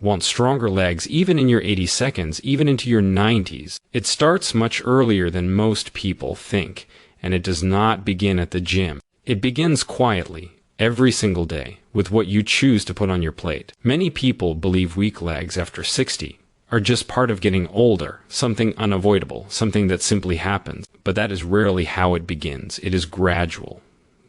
Want stronger legs even in your 80 seconds, even into your 90s? It starts much earlier than most people think, and it does not begin at the gym. It begins quietly, every single day, with what you choose to put on your plate. Many people believe weak legs after 60 are just part of getting older, something unavoidable, something that simply happens. But that is rarely how it begins. It is gradual.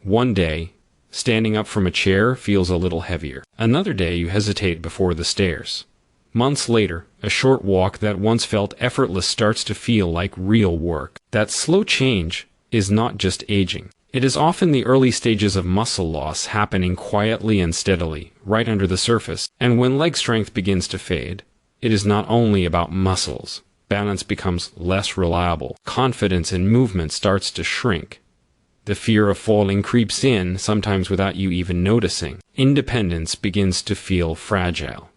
One day, standing up from a chair feels a little heavier. Another day, you hesitate before the stairs. Months later, a short walk that once felt effortless starts to feel like real work. That slow change is not just aging. It is often the early stages of muscle loss happening quietly and steadily, right under the surface. And when leg strength begins to fade, it is not only about muscles. Balance becomes less reliable. Confidence in movement starts to shrink. The fear of falling creeps in, sometimes without you even noticing. Independence begins to feel fragile.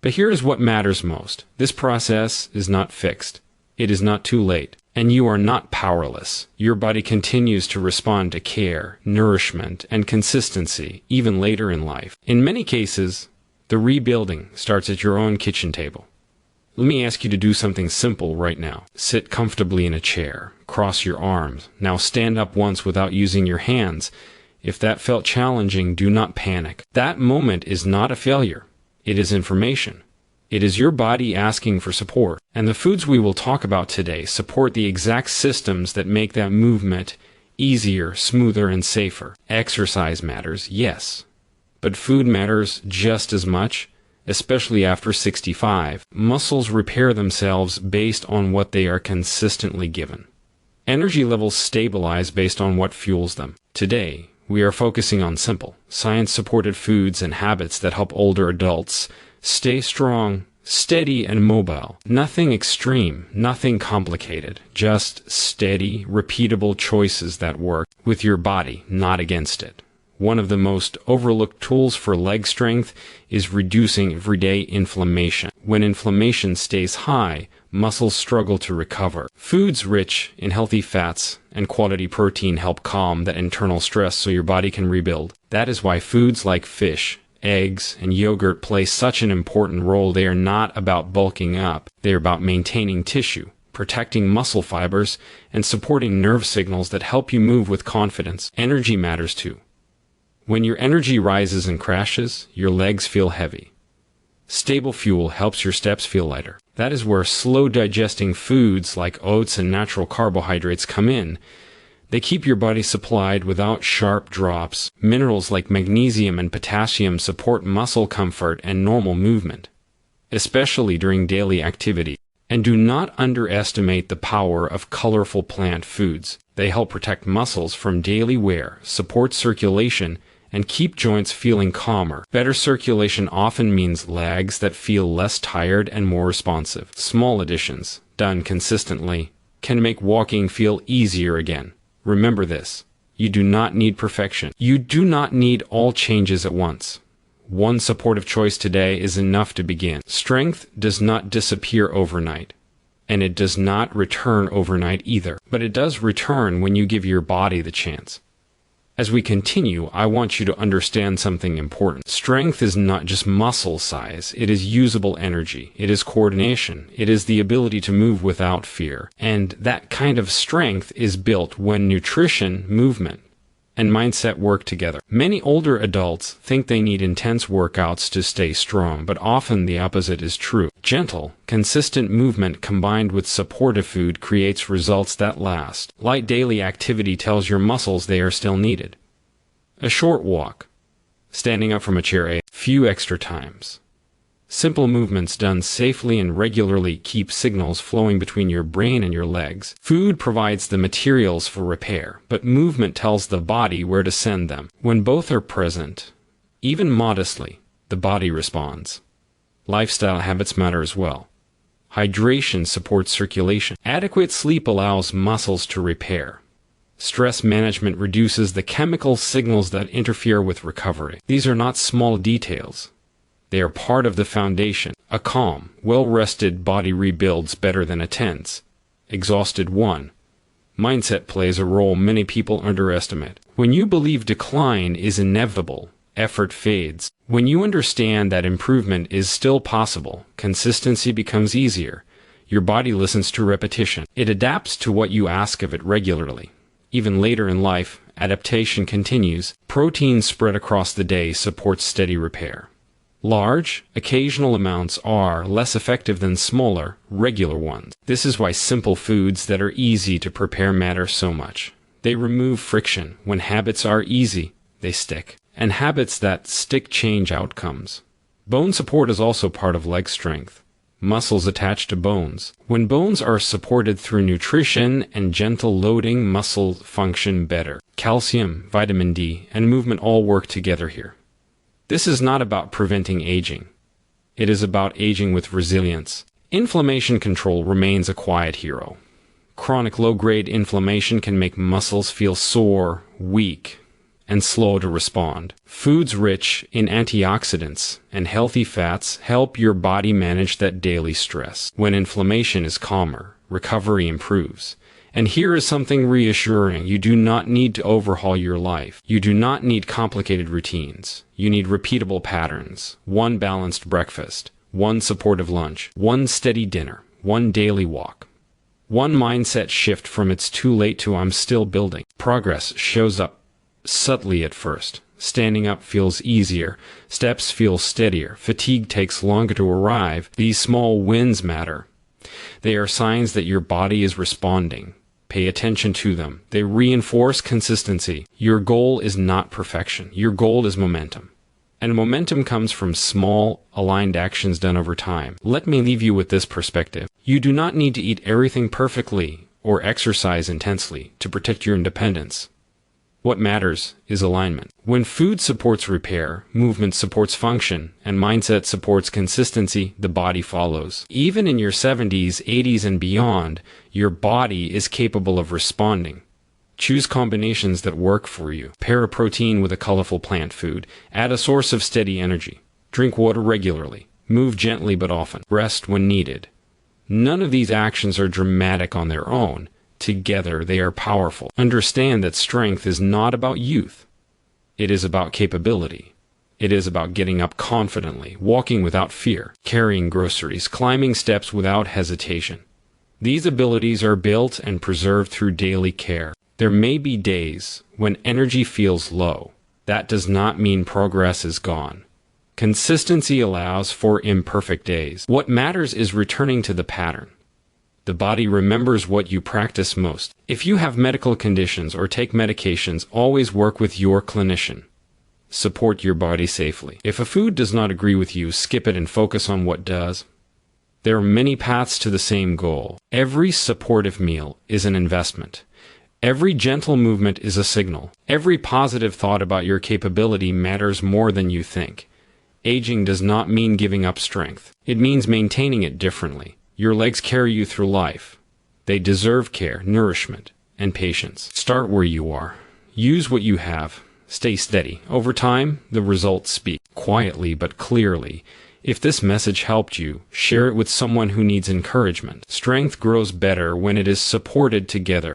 But here is what matters most. This process is not fixed. It is not too late. And you are not powerless. Your body continues to respond to care, nourishment, and consistency, even later in life. In many cases, the rebuilding starts at your own kitchen table. Let me ask you to do something simple right now. Sit comfortably in a chair. Cross your arms. Now stand up once without using your hands. If that felt challenging, do not panic. That moment is not a failure. It is information. It is your body asking for support. And the foods we will talk about today support the exact systems that make that movement easier, smoother, and safer. Exercise matters, yes. But food matters just as much. Especially after 65, muscles repair themselves based on what they are consistently given. Energy levels stabilize based on what fuels them. Today, we are focusing on simple, science-supported foods and habits that help older adults stay strong, steady, and mobile. Nothing extreme, nothing complicated, just steady, repeatable choices that work with your body, not against it. One of the most overlooked tools for leg strength is reducing everyday inflammation. When inflammation stays high, muscles struggle to recover. Foods rich in healthy fats and quality protein help calm that internal stress so your body can rebuild. That is why foods like fish, eggs, and yogurt play such an important role. They are not about bulking up. They are about maintaining tissue, protecting muscle fibers, and supporting nerve signals that help you move with confidence. Energy matters too. When your energy rises and crashes, your legs feel heavy. Stable fuel helps your steps feel lighter. That is where slow-digesting foods like oats and natural carbohydrates come in. They keep your body supplied without sharp drops. Minerals like magnesium and potassium support muscle comfort and normal movement, especially during daily activity. And do not underestimate the power of colorful plant foods. They help protect muscles from daily wear, support circulation, and keep joints feeling calmer. Better circulation often means legs that feel less tired and more responsive. Small additions, done consistently, can make walking feel easier again. Remember this. You do not need perfection. You do not need all changes at once. One supportive choice today is enough to begin. Strength does not disappear overnight, and it does not return overnight either. But it does return when you give your body the chance. As we continue, I want you to understand something important. Strength is not just muscle size. It is usable energy. It is coordination. It is the ability to move without fear. And that kind of strength is built when nutrition, movement, and mindset work together. Many older adults think they need intense workouts to stay strong, but often the opposite is true. Gentle, consistent movement combined with supportive food creates results that last. Light daily activity tells your muscles they are still needed. A short walk, standing up from a chair a few extra times. Simple movements done safely and regularly keep signals flowing between your brain and your legs. Food provides the materials for repair, but movement tells the body where to send them. When both are present, even modestly, the body responds. Lifestyle habits matter as well. Hydration supports circulation. Adequate sleep allows muscles to repair. Stress management reduces the chemical signals that interfere with recovery. These are not small details. They are part of the foundation. A calm, well-rested body rebuilds better than a tense, exhausted one. Mindset plays a role many people underestimate. When you believe decline is inevitable, effort fades. When you understand that improvement is still possible, consistency becomes easier. Your body listens to repetition. It adapts to what you ask of it regularly. Even later in life, adaptation continues. Protein spread across the day supports steady repair. Large, occasional amounts are less effective than smaller, regular ones. This is why simple foods that are easy to prepare matter so much. They remove friction. When habits are easy, they stick. And habits that stick change outcomes. Bone support is also part of leg strength. Muscles attach to bones. When bones are supported through nutrition and gentle loading, muscles function better. Calcium, vitamin D, and movement all work together here. This is not about preventing aging. It is about aging with resilience. Inflammation control remains a quiet hero. Chronic low-grade inflammation can make muscles feel sore, weak, and slow to respond. Foods rich in antioxidants and healthy fats help your body manage that daily stress. When inflammation is calmer, recovery improves. And here is something reassuring. You do not need to overhaul your life. You do not need complicated routines. You need repeatable patterns. One balanced breakfast, one supportive lunch, one steady dinner, one daily walk. One mindset shift from it's too late to I'm still building. Progress shows up subtly at first. Standing up feels easier. Steps feel steadier. Fatigue takes longer to arrive. These small wins matter. They are signs that your body is responding. Pay attention to them. They reinforce consistency. Your goal is not perfection. Your goal is momentum. And momentum comes from small, aligned actions done over time. Let me leave you with this perspective. You do not need to eat everything perfectly or exercise intensely to protect your independence. What matters is alignment. When food supports repair, movement supports function, and mindset supports consistency, the body follows. Even in your 70s, 80s, and beyond, your body is capable of responding. Choose combinations that work for you. Pair a protein with a colorful plant food. Add a source of steady energy. Drink water regularly. Move gently but often. Rest when needed. None of these actions are dramatic on their own. Together, they are powerful. Understand that strength is not about youth. It is about capability. It is about getting up confidently, walking without fear, carrying groceries, climbing steps without hesitation. These abilities are built and preserved through daily care. There may be days when energy feels low. That does not mean progress is gone. Consistency allows for imperfect days. What matters is returning to the pattern. The body remembers what you practice most. If you have medical conditions or take medications, always work with your clinician. Support your body safely. If a food does not agree with you, skip it and focus on what does. There are many paths to the same goal. Every supportive meal is an investment. Every gentle movement is a signal. Every positive thought about your capability matters more than you think. Aging does not mean giving up strength. It means maintaining it differently. Your legs carry you through life. They deserve care, nourishment, and patience. Start where you are. Use what you have. Stay steady. Over time, the results speak quietly but clearly. If this message helped you, share it with someone who needs encouragement. Strength grows better when it is supported together.